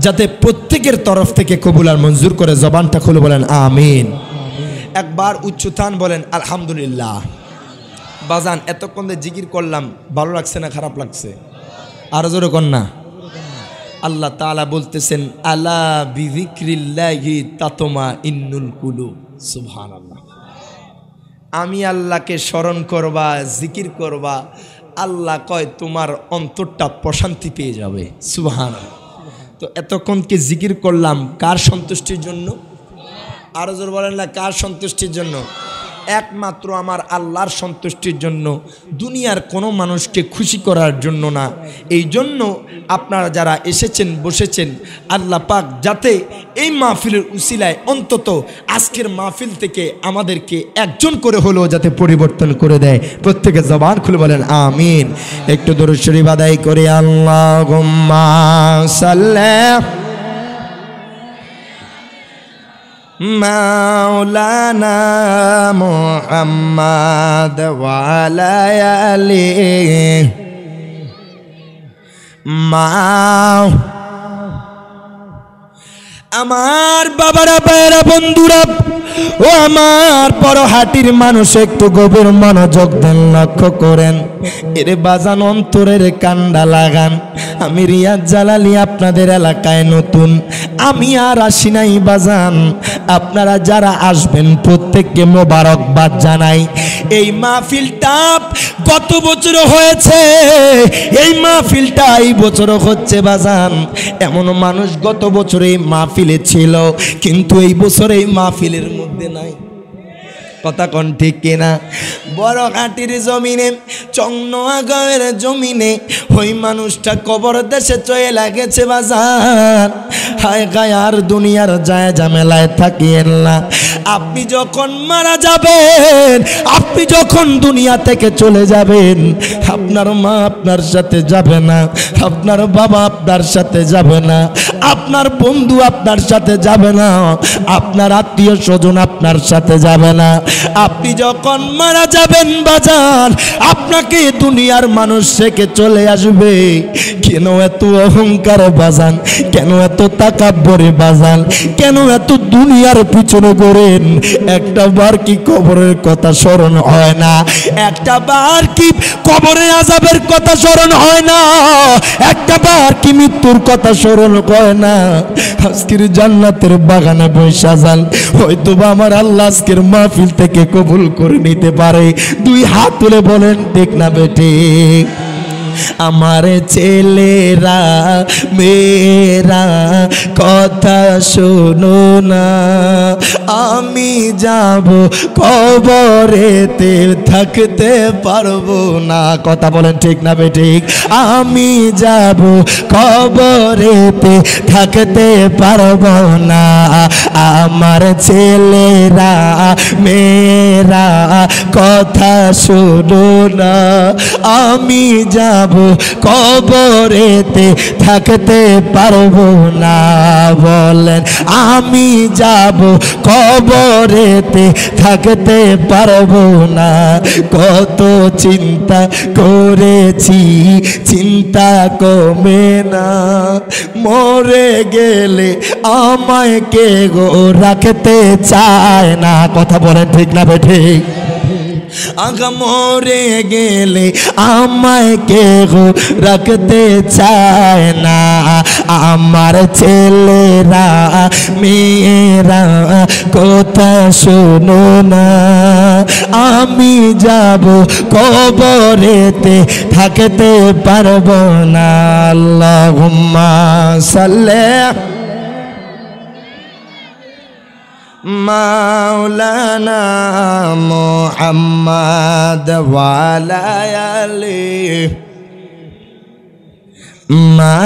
[SPEAKER 1] যাতে প্রত্যেকের তরফ থেকে কবুল আর মঞ্জুর করে, জবানটা খুলে বলেন আমিন। একবার উচ্চতান বলেন আলহামদুলিল্লাহ। বাজান, এতক্ষণ জিকির করলাম, ভালো লাগছে না খারাপ লাগছে? আরো জোরে কর না। আল্লাহ তাআলা বলতেছেন আলা বিযিক্রিল্লাহি তাতমাইন্নুল কুলুব। সুবহানাল্লাহ। আমি আল্লাহকে স্মরণ করবা, জিকির করবা, আল্লাহ কয় তোমার অন্তরটা প্রশান্তি পেয়ে যাবে। সুবহানাল্লাহ। তো এতক্ষণকে জিকির করলাম কার সন্তুষ্টির জন্য? আরো জোরে বলেন না, কার সন্তুষ্টির জন্য? একমাত্র আমার আল্লাহর সন্তুষ্টির জন্য, দুনিয়ার কোনো মানুষকে খুশি করার জন্য না। এই জন্য আপনারা যারা এসেছেন বসেছেন, আল্লাহ পাক যাতে এই মাহফিলের উসিলায় অন্তত আজকের মাহফিল থেকে আমাদেরকে একজন করে হলেও যাতে পরিবর্তন করে দেয়। প্রত্যেকে জবান খুলে বলেন আমিন। একটু দরুদ শরীফ আদায় করে আল্লাহুম্মা সাল্লি মাওলানা মুহাম্মদ ওয়া আলা আলিহি আমার বাবারা, ভাইয়েরা, বন্ধুরা ও আমার বড়হাটির মানুষ, একটু গভীর মনোযোগ দেন, লক্ষ্য করেন। এর বাজান অন্তরের কান্ডা লাগান। আমি রিয়াজ জালালি আপনাদের এলাকায় নতুন, আমি আর আসি নাই বাজান। আপনারা যারা আসবেন প্রত্যেককে মোবারকবাদ জানাই। এই মাহফিলটা গত বছর হয়েছে, এই মাহফিলটা এই বছর হচ্ছে বাজান। এমন মানুষ গত বছর এই মাহফিলে ছিল কিন্তু এই বছর এই মাহফিলের মধ্যে নাই। কথা কোন ঠিক কিনা? বড় হাটির জমিনে, চংনোয়াগাঁওয়ের জমিনে ওই মানুষটা কবর দেশে চয়ে লাগেছে বাজার। হায় গায় আর দুনিয়ার যায় ঝামেলায় থাকিয়েন না। আপনি যখন মারা যাবেন, আপনি যখন দুনিয়া থেকে চলে যাবেন, আপনার মা আপনার সাথে যাবে না, আপনার বাবা আপনার সাথে যাবে না, আপনার বন্ধু আপনার সাথে যাবে না, আপনার আত্মীয় স্বজন আপনার সাথে যাবে না। আপনি যখন মারা যাবেন বাজার, আপনাকে দুনিয়ার মানুষ থেকে চলে আসবে। কেন এত অহংকার বাজান? কেন এত তাকাব্বরে বাজান? কেন এত দুনিয়ার পিছনে করেন? একটা বার কি কবরের কথা স্মরণ হয় না? একটা বার কি কবরে আযাবের কথা স্মরণ হয় না? একটা বার কি মৃত্যুর কথা স্মরণ হয় না? আজকের জান্নাতের বাগানে বসে যান, হয়তো আমার আল্লাহ আজকের মাহফিল থেকে কবুল করে নিতে পারে। দুই হাত তুলে বলেন ঠিক না বেটে? আমার ছেলেরা মেয়েরা কথা শোনো না, আমি যাব কবরেতে থাকতে পারবো না। কথা বলেন ঠিক না বেঠিক? আমি যাব কবরেতে থাকতে পারবো না। আমার ছেলেরা মেয়েরা কথা শোনো না, আমি যাব কবরেতে থাকতে পারবো না। বলেন আমি যাব কবরেতে থাকতে পারবো না। কত চিন্তা করেছি, চিন্তা কমে না। মরে গেলে আমায় কে গো রাখতে চায় না। কথা বলেন ঠিক না বেঠিক? আগা মরে গেলে আমায় কে গো রাখতে চায় না। আমার ছেলেরা মেয়েরা কথা শোনো না, আমি যাব কবরেতে থাকতে পারবো না। আল্লাহুম্মা সাল্লি মাওলানা মুহাম্মদ ওয়ালা আলি মা।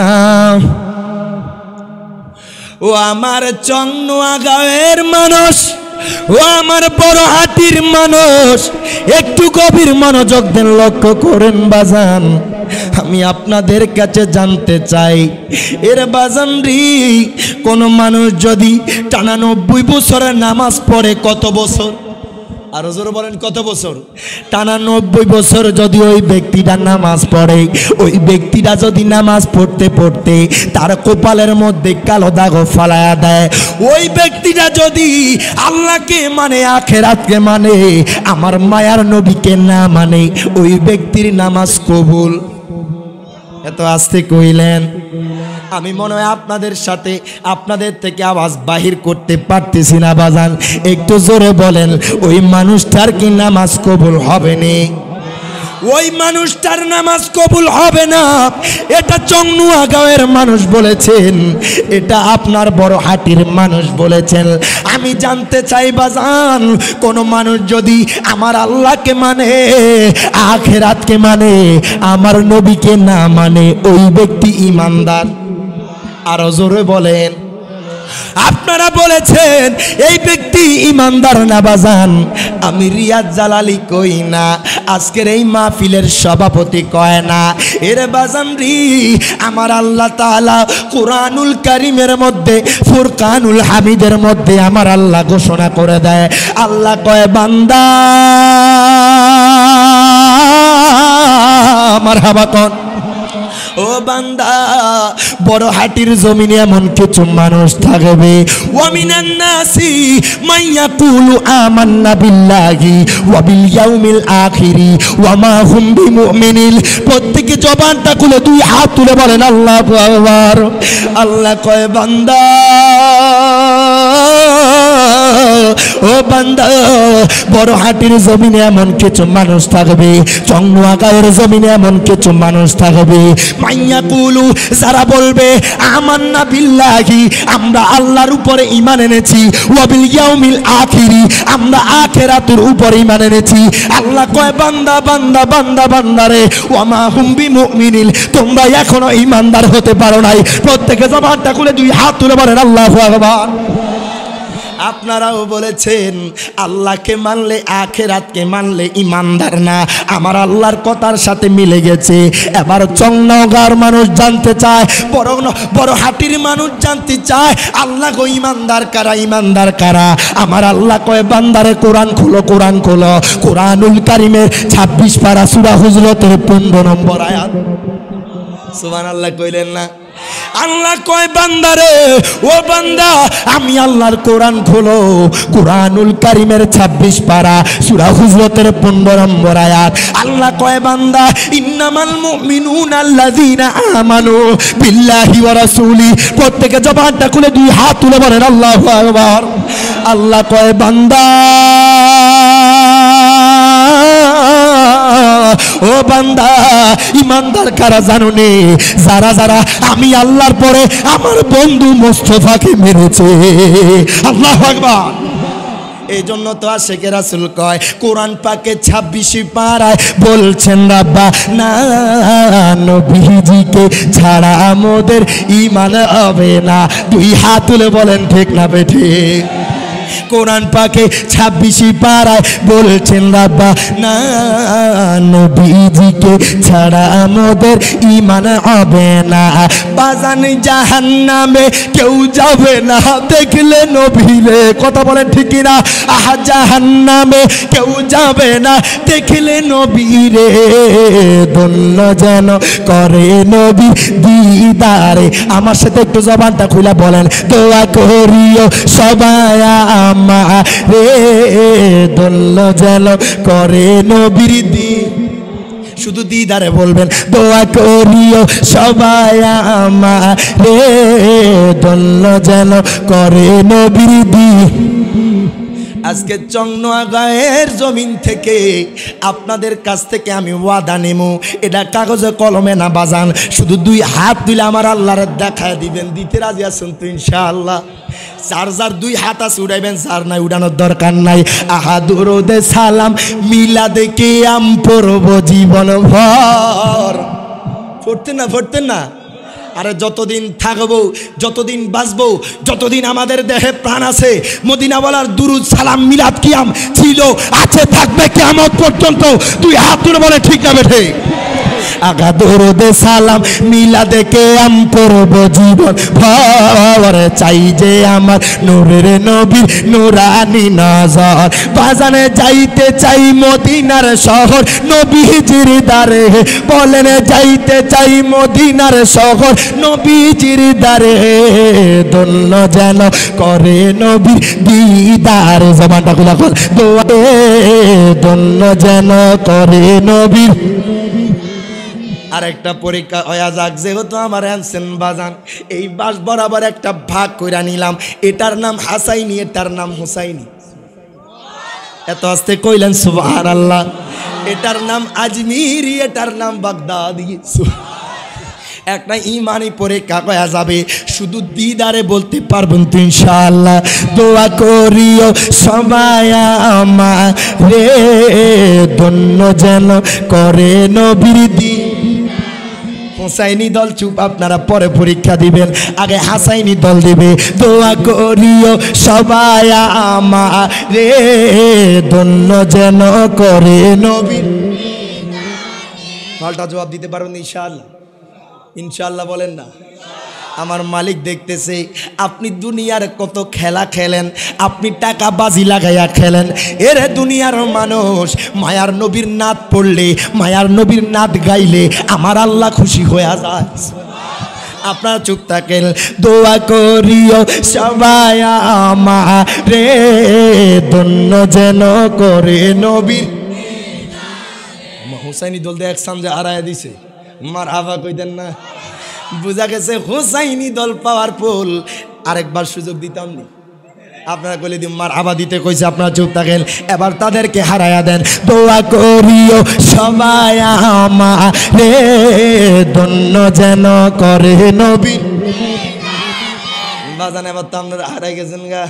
[SPEAKER 1] ও আমার চংনোয়াগাঁওয়ের মানুষ, ও আমার বড় হাটির মানুষ, একটু গভীর মনোযোগ দেন, লক্ষ্য করেন বাজান। আমি আপনাদের কাছে জানতে চাই, এর বাজান রি, কোন মানুষ যদি টানা 90 বছরের নামাজ পড়ে, কত বছর? আরো জোরে বলেন, কত বছর? টানা 90 বছর যদি ওই ব্যক্তিটা নামাজ পড়ে, ওই ব্যক্তিটা যদি নামাজ পড়তে পড়তে তার কপালের মধ্যে কালো দাগ ফালায়া দেয়, ওই ব্যক্তিটা যদি আল্লাহকে মানে, আখিরাতকে মানে, আমার মায়ার নবীকে না মানে, ওই ব্যক্তির নামাজ কবুল? এত আস্তে কইলেন, আমি মনে হয় আপনাদের সাথে আপনাদের থেকে আওয়াজ বাহির করতে পারতেছি না বাজান। একটু জোরে বলেন, ওই মানুষটার কি নামাজ কবুল হবে না? ওই মানুষটার নামাজ কবুল হবে না। এটা চংনোয়াগাঁওয়ের মানুষ বলেছেন, এটা আপনার বড় হাটির মানুষ বলেছেন। আমি জানতে চাই বাজান, কোন মানুষ যদি আমার আল্লাহকে মানে, আখিরাতকে মানে, আমার নবীকে না মানে, ওই ব্যক্তি ঈমানদার? আরো জোরে বলেন। আপনারা বলেছেন এই ব্যক্তি ঈমানদার না বাজান। আমি রিয়াজ জালালি কই না, আজকের এই মাহফিলের সভাপতি কয় না। এর বাজান রি, আমার আল্লাহ তাআলা কুরআনুল কারীমের মধ্যে, ফুরকানুল হামিদের মধ্যে আমার আল্লাহ ঘোষণা করে দেয়, আল্লাহ কয় বান্দা মারহাবা কন। ও বান্দা, বড় হাটির জমিনে এমন কিছু মানুষ থাকবে, ওয়ামিনান নাসি মাইয়াকুলু আমান্না বিল্লাহি ওয়া বিল ইয়াউমিল আখিরি ওয়া মা হুম বিমুমিনিন। প্রত্যেকে জবানটা খুলে দুই হাত তুলে বলেন আল্লাহু আকবার। আল্লাহ কয় বান্দা ও বান্দা বড় হাটির জমিনে এমন কিছু মানুষ থাকবে, চংনুয়াগাঁয়ের জমিনে এমন কিছু মানুষ থাকবে, মাইয়া কুলু যারা বলবে আমান্না বিল্লাহি, আমরা আল্লাহর উপরে ঈমান এনেছি, ওয়া বিল ইয়াউমিল আখিরি, আমরা আখিরাতের উপরে ঈমান এনেছি। আল্লাহ কয় বান্দা বান্দা বান্দা বান্দারে ওয়া মা হুম বিমুমিনিন, তোমরা এখনো ঈমানদার হতে পারো নাই। প্রত্যেকে জবানটা খুলে দুই হাত তুলে বলেন আল্লাহু আকবার। আপনারাও বলেছেন আল্লাহকে মানলে আখিরাতকে মানলে ইমানদার না, আমার আল্লাহর কথার সাথে মিলে গেছে। এবার চংনগাঁর মানুষ জানতে চায়, বড় হাটির মানুষ জানতে চায় আল্লাহ গো ইমানদার কারা, ইমানদার কারা? আমার আল্লাহ কয় বান্দারে কোরআন খোলো, কোরআন খোলো। কোরআনুল কারীমের 26 পারা সূরা হুজরাতের 15 নম্বর আয়াত। সুবহানাল্লাহ কইলেন না? আল্লাহ কয় বান্দারে ও বান্দা আমি আল্লাহর কোরআন খোলো, কোরআনুল কারীমের 26 পারা সূরা হুজরাতের 15 নম্বর আয়াত। আল্লাহ কয় বান্দা ইন্নামাল মুমিনুনা আল্লাযীনা আমানু বিল্লাহি ওয়া রাসূলি। প্রত্যেকে জবানটা খুলে দুই হাত তুলে বলেন আল্লাহু আকবার। আল্লাহ কয় বান্দা ও বান্দা ইমানদার কারা জানো নে? যারা যারা আমি আল্লাহর পরে আমার বন্ধু মোস্তফাকে মেরেছে। আল্লাহু আকবার। এই জন্য তো আশিকে রাসূল কয় কোরআন পাকে 26 পারায় বলছেন রাব্বা না নবীজিকে ছাড়া আমাদের ঈমান হবে না। দুই হাত তুলে বলেন ঠিক না বেঠিক? কোরআন পাকে 26 পারায় বলছেন রাব্বা না নবীজিকে ছাড়া আমাদের ঈমান হবে না। বাজান জাহান্নামে কেউ যাবে না দেখলে নবীরে। কথা বলেন ঠিক না? আহা জাহান্নামে কেউ যাবে না দেখলে নবীরে। ধন্য যেন করে নবী দিদারে। আমার সাথে একটু জবানটা খুলে বলেন দোয়া করিও সবাই আমারে, ধন্য যেন করে নবীর দিদারে। শুধু দিদারে বলবেন দোয়া করিও সবাই আমারে, ধন্য যেন করে নবীর দিদারে। আজকে চংনুয়াগাঁয়ের জমিন থেকে আপনাদের কাছ থেকে আমি ওয়াদা নেব, এটা কাগজে কলমে না বাজান, শুধু দুই হাত দিলে আমার আল্লাহরে দেখায় দিবেন। দিতে রাজি আছেন তো ইনশাআল্লাহ? যার যার দুই হাত আছে উড়াইবেন, যার নাই উড়ানোর দরকার নাই। আহা দুরুদে সালাম মিলাদে কিয়াম পড়ব জীবন ভর। পড়তেন না? আরে যতদিন থাকবো, যতদিন বাঁচবো, যতদিন আমাদের দেহে প্রাণ আছে, মদিনাওয়ালার দুরুদ সালাম মিলাদ কিয়াম ছিল, আছে, থাকবে কিয়ামত পর্যন্ত। তুই হাত তুলে বলে ঠিক না বেঠে? আগা দরুদে সালাম মিলাদে কিয়াম পড়ব জীবন ভর। চাই যে আমার নূরের নবীর নূরানি নজর। বাজানে যাইতে চাই মদিনার শহর নবীজির দারে। বলেন যাইতে চাই মদিনার শহর নবীজির দারে। ধন্য যেন করে নবীর দিদার। জবানটা খুলে বল দোয়া ধন্য যেন করে নবীর। আর একটা পরীক্ষা হয়ে যাক, যেহেতু আমার আনছেন বাজান, এই বাস বরাবর একটা ভাগ কইরা নিলাম। এটার নাম হাসাইনি, এটার নাম হুসাইনি। এত আস্তে কইলেন সুবহানাল্লাহ। এটার নাম আজমিরি, এটার নাম বাগদাদি। একটা ইমানি পরীক্ষা হয়ে যাবে, শুধু দিদারে বলতে পারবেন তো ইনশাআল্লাহ। দোয়া করিও সবাই আমারে, ধন্য যেন করে নবীর দিদারে। হুসাইনি দল চুপ, আপনারা পরে পরীক্ষা দিবেন, আগে হাসাইনি দল দিবে। দোয়া করিও সবাই আমারে, ধন্য যেন করে নবীর। পাল্টা জবাব দিতে পারবেন ইনশাআল্লাহ? ইনশাআল্লাহ বলেন না? আমার মালিক দেখতেছে আপনি দুনিয়ার কত খেলা খেলেন, আপনি টাকা বাজি লাগাইয়া খেলেন। এরে দুনিয়ার মানুষ মায়ার নবীর নাত পড়লে, মায়ার নবীর নাত গাইলে আমার আল্লাহ খুশি হয়ে যায়। আপনারা চুপ থাকেন। দোয়া করিও সবাই আমারে, ধন্য যেন করে নবীর। হুসাইনি দল দিয়ে এক সামনে হারায় দিছে, মার হাবা কইতেন না? বুঝা গেছে হুসাইনি দল পাওয়ার ফুল। আরেকবার সুযোগ দিতাম নি? আপনারা কইলে দিন মার আবা দিতে কইছে, আপনারা চুপ থাকেন। এবার তাদেরকে হারায়া দেন। দোয়া করিও সবাই আমারে ধন্য যেন করে নবী। বাজান এবার তো আপনারা হারাই গেছেন গা,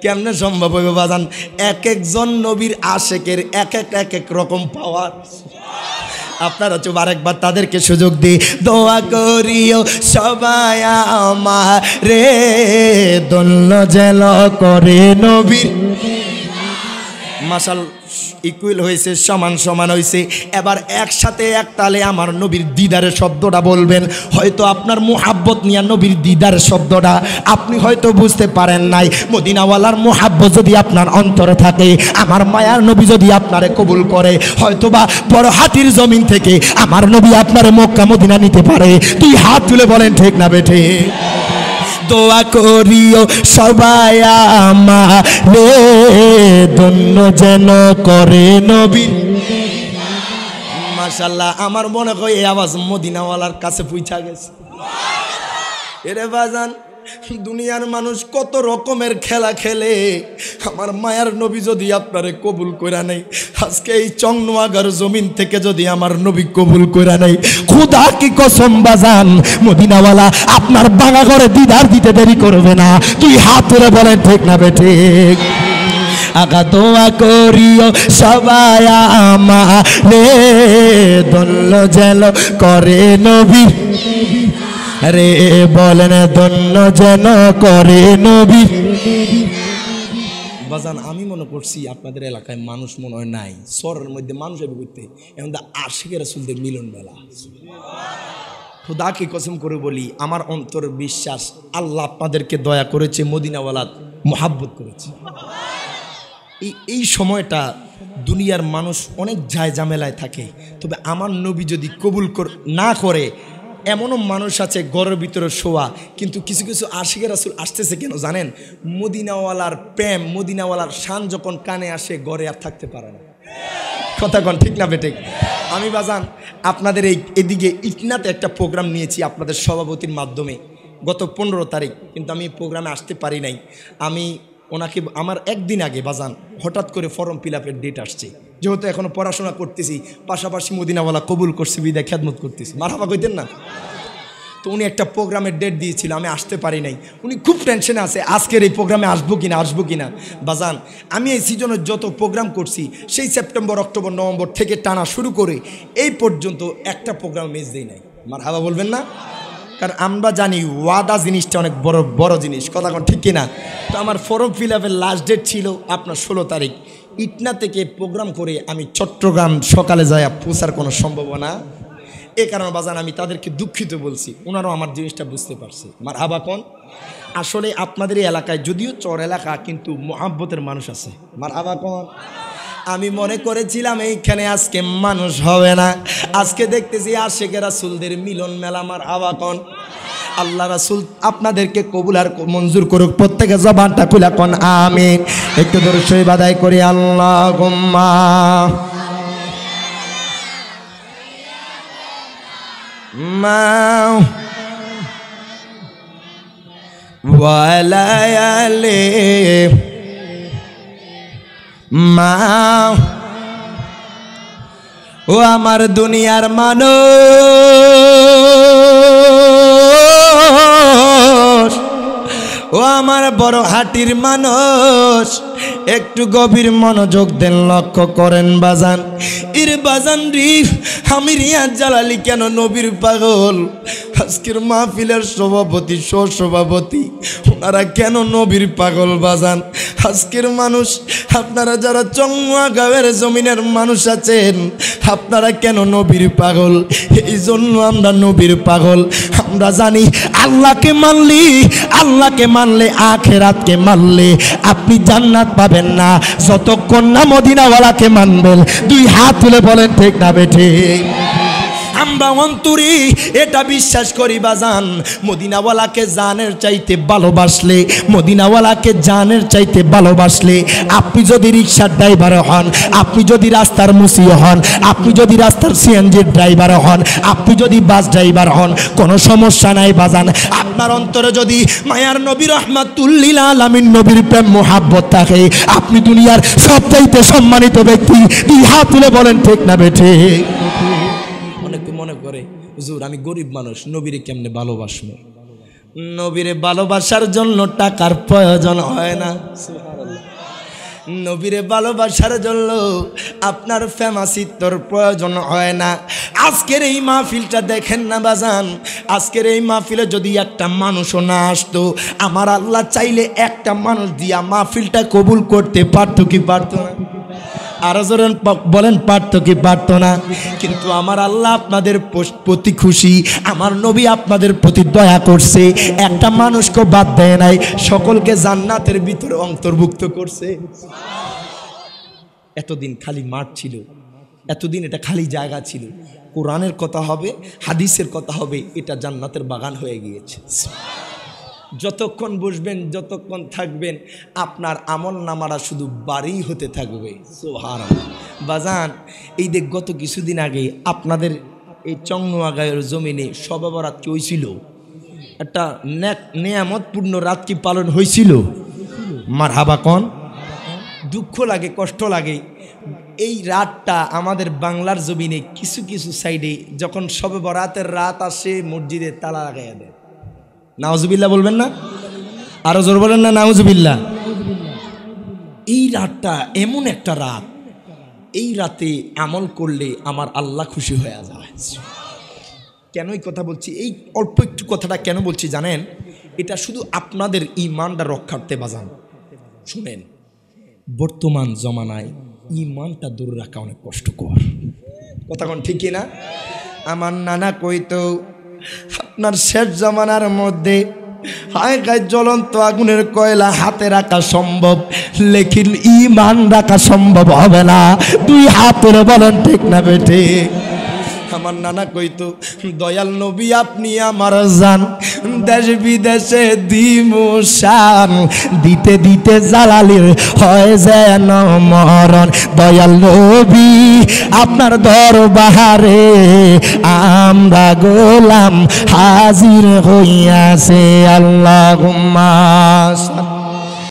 [SPEAKER 1] কেমনে সম্ভব হইব বাজান? এক একজন নবীর আশেকের এক এক রকম পাওয়ার। আপনারা চুপ, আরেকবার তাদেরকে সুযোগ দিই। দোয়া করিও সবাই আমারে ধন্য যেন করে নবীর। মাশাল ইকুয়াল হয়েছে, সমান সমান হয়েছে। এবার একসাথে এক তালে আমার নবীর দিদারের শব্দটা বলবেন। হয়তো আপনার মুহাব্বত নিয়ে নবীর দিদারের শব্দটা আপনি হয়তো বুঝতে পারেন নাই। মদিনাওয়ালার মুহাব্বত যদি আপনার অন্তরে থাকে, আমার মায়ার নবী যদি আপনারে কবুল করে, হয়তোবা বড় হাতির জমিন থেকে আমার নবী আপনার মক্কা মদিনা নিতে পারে। তুই হাত তুলে বলেন ঠিক না বেঠে? দোয়া করিও সবাই আমারে ধন্য যেন করে নবী। মাশাআল্লাহ, আমার মনে হয় এই আওয়াজ মদিনাওয়ালার কাছে পৌঁছা গেছে। এরে বাজান, দুনিয়ার মানুষ কত রকমের খেলা খেলে, আমার মায়ার নবী যদি আপনারে কবুল কইরা নেই, আজকে এই চংনোয়াগার জমিন থেকে যদি আমার নবী কবুল কইরা নেই, খোদা কি কসম বাজান, মদিনাওয়ালা আপনার বাঙা ঘরে দিদার দিতে দেরি করবে না। তুই হাত ধরে বলেন ঠিক না বেঠিক? আগা দোয়া করিও সবাই আমারে ধন্য যেন করে নবী। রে বলেন ধন্য যেন করে নবী। বাজান আমি মনে করছি আপনাদের এলাকায় মানুষ মনে হয় নাই, শহরের মধ্যে মানুষ হবে করতে, এখন আশিকের রাসূলদের মিলন মেলা। খোদা কি কসম করে বলি, আমার অন্তরের বিশ্বাস আল্লাহ আপনাদেরকে দয়া করেছে, মদিনাওয়ালা মোহাব্বত করেছে। এই সময়টা দুনিয়ার মানুষ অনেক যায় ঝামেলায় থাকে, তবে আমার নবী যদি কবুল না করে, এমনও মানুষ আছে ঘরের ভিতরে শোয়া, কিন্তু কিছু কিছু আশিকের রাসূল আসতেছে কেন জানেন? মদিনাওয়ালার প্রেম, মদিনাওয়ালার শান যখন কানে আসে, ঘরে আর থাকতে পারে না। কথা কন ঠিক না বেটে? আমি বাজান আপনাদের এদিকে ইটনাতে একটা প্রোগ্রাম নিয়েছি আপনাদের সভাপতির মাধ্যমে গত 15 তারিখ, কিন্তু আমি প্রোগ্রামে আসতে পারি নাই। আমি ওনাকে আমার একদিন আগে বাজান হঠাৎ করে ফর্ম ফিল আপের ডেট আসছে, যেহেতু এখনও পড়াশোনা করতেছি, পাশাপাশি মদিনাওয়ালা কবুল করছে বিদায় খেদমত করতেছি, মারহাবা কইতেন না? তো উনি একটা প্রোগ্রামের ডেট দিয়েছিল, আমি আসতে পারি নাই। উনি খুব টেনশনে আছে আজকের এই প্রোগ্রামে আসবো কিনা বাজান আমি এই সিজনের যত প্রোগ্রাম করছি, সেই সেপ্টেম্বর অক্টোবর নভেম্বর থেকে টানা শুরু করে এই পর্যন্ত একটা প্রোগ্রাম মিস দেই নাই। মারহাবা বলবেন না? কারণ আমরা জানি ওয়াদা জিনিসটা অনেক বড় জিনিস, কথা কোন ঠিক কিনা? তো আমার ফর্ম ফিল আপের লাস্ট ডেট ছিল আপনার 16 তারিখ। ইটনা থেকে প্রোগ্রাম করে আমি চট্টগ্রাম সকালে যাই পৌঁছার কোনো সম্ভাবনা, এ কারণে বাজান আমি তাদেরকে দুঃখিত বলছি, ওনারাও আমার জিনিসটা বুঝতে পারছে। মারহাবা কোন? আসলে আপনাদের এই এলাকায় যদিও চর এলাকা, কিন্তু মুহাব্বতের মানুষ আছে। মারহাবা কোন? আমি মনে করেছিলাম এইখানে আজকে মানুষ হবে না, আজকে দেখতেছি আশিকের রাসূলদের মিলন মেলা। মারহাবা কোন? আল্লাহ রাসূল আপনাদেরকে কবুল আর মঞ্জুর করুক। প্রত্যেকে জবানটা খুলে কোন আমিন। একটু দরুদ শরীফ আদায় করি। আল্লাহুম্মা ওয়ালায়ালে মা। ও আমার দুনিয়ার মানুষ, ও আমার বড় হাটির মানুষ, একটু গভীর মনোযোগ দেন, লক্ষ্য করেন বাজান। বাজান রি আমি রিয়াজ জালালি কেন নবীর পাগল, আজকের মাহফিলের সভাপতি সভাপতি ওনারা কেন নবীর পাগল বাজান। আজকের মানুষ আপনারা যারা চংনোয়াগাঁওয়ের জমিনের মানুষ আছেন, আপনারা কেন নবীর পাগল? এই জন্য আমরা নবীর পাগল। আমরা জানি আল্লাহকে মানলে আখিরাতকে মানলে আপনি জান্নাত পাবেন না, যতক্ষণ না মদিনাওয়ালাকে মানবেন। দুই হাত তুলে বলেন ঠিক না বেঠিক? আমরা অন্তরে এটা বিশ্বাস করি বাজান, মদিনাওয়ালাকে জানের চাইতে ভালোবাসলে, মদিনাওয়ালাকে জানের চাইতে ভালোবাসলে, আপনি যদি রিক্সার ড্রাইভার হন, আপনি যদি রাস্তার মুসি হন, আপনি যদি রাস্তার সিএনজির ড্রাইভার হন, আপনি যদি বাস ড্রাইভার হন, কোনো সমস্যা নাই বাজান। আপনার অন্তরে যদি মায়ার নবী রহমাতুল লিল আলামিন নবীর প্রেম মোহাব্বত থাকে, আপনি দুনিয়ার সবচাইতে সম্মানিত ব্যক্তি। দুই হাত তুলে বলেন ঠিক না বেঠে? অনেকে মনে করে হুজুর আমি গরিব মানুষ, নবীরে কেমনে ভালোবাসবো? নবীরে ভালোবাসার জন্য টাকার প্রয়োজন হয় না। নবীরে ভালোবাসার জন্য আপনার ফেমাসিত্বর প্রয়োজন হয় না। আজকের এই মাহফিলটা দেখেন না বাজান, আজকের এই মাহফিলে যদি একটা মানুষও না আসতো, আমার আল্লাহ চাইলে একটা মানুষ দিয়া মাহফিলটা কবুল করতে পারতো কি পারতো না? আরো জোরে বলেন, পারতো কি পারতো না? কিন্তু আমার আল্লাহ আপনাদের প্রতি খুশি, আমার নবী আপনাদের প্রতি দয়া করছে, একটা মানুষকে বাদ দেয় নাই, সকলকে জান্নাতের ভিতরে অন্তর্ভুক্ত করছে। এতদিন খালি মাঠ ছিল, এতদিন এটা খালি জায়গা ছিল, কোরআনের কথা হবে, হাদিসের কথা হবে, এটা জান্নাতের বাগান হয়ে গিয়েছে। যতক্ষণ বসবেন, যতক্ষণ থাকবেন, আপনার আমল নামারা শুধু বাড়ি হতে থাকবে। সুবহানাল্লাহ। বাজান, এই দেখ গত কিছুদিন আগে আপনাদের এই চংনুয়াগাঁয়ের জমিনে শবে বরাত কি হয়েছিল? একটা নেয়ামতপূর্ণ রাত কি পালন হয়েছিল? মারহাবা কোন? দুঃখ লাগে, কষ্ট লাগে। এই রাতটা আমাদের বাংলার জমিনে কিছু কিছু সাইডে যখন শবে বরাতের রাত আসে, মসজিদে তালা লাগাইয়া দেয়। নাউজুবিল্লাহ বলবেন না? আরো জোর বলেন না নাউজুবিল্লাহ। এই রাতটা এমন একটা রাত, এই রাতে আমল করলে আমার আল্লাহ খুশি হয়ে যায়। কেন এই কথা বলছি? এই অল্প একটু কথাটা কেন বলছি জানেন? এটা শুধু আপনাদের ঈমানটা রক্ষার্থে বাজান। শুনেন, বর্তমান জমানায় ঈমানটা দূরে রাখা অনেক কষ্টকর। কথা কোন ঠিক না? আমার নানা কইতো আপনার শেষ জামানার মধ্যে হায় গায়ে জ্বলন্ত আগুনের কয়লা হাতে রাখা সম্ভব, লেকিন ঈমান রাখা সম্ভব হবে না। দুই হাতের বলেন ঠিক না বেঠে? আমার নানা কইতো দয়াল নবী আপনি আমার জান, দেশ বিদেশে দিমুশান, দিতে দিতে জালালির হয় যেন মরণ। দয়াল নবী আপনার দরবারে আমরা গোলাম হাজির হইয়াছে। আল্লাহুম্মা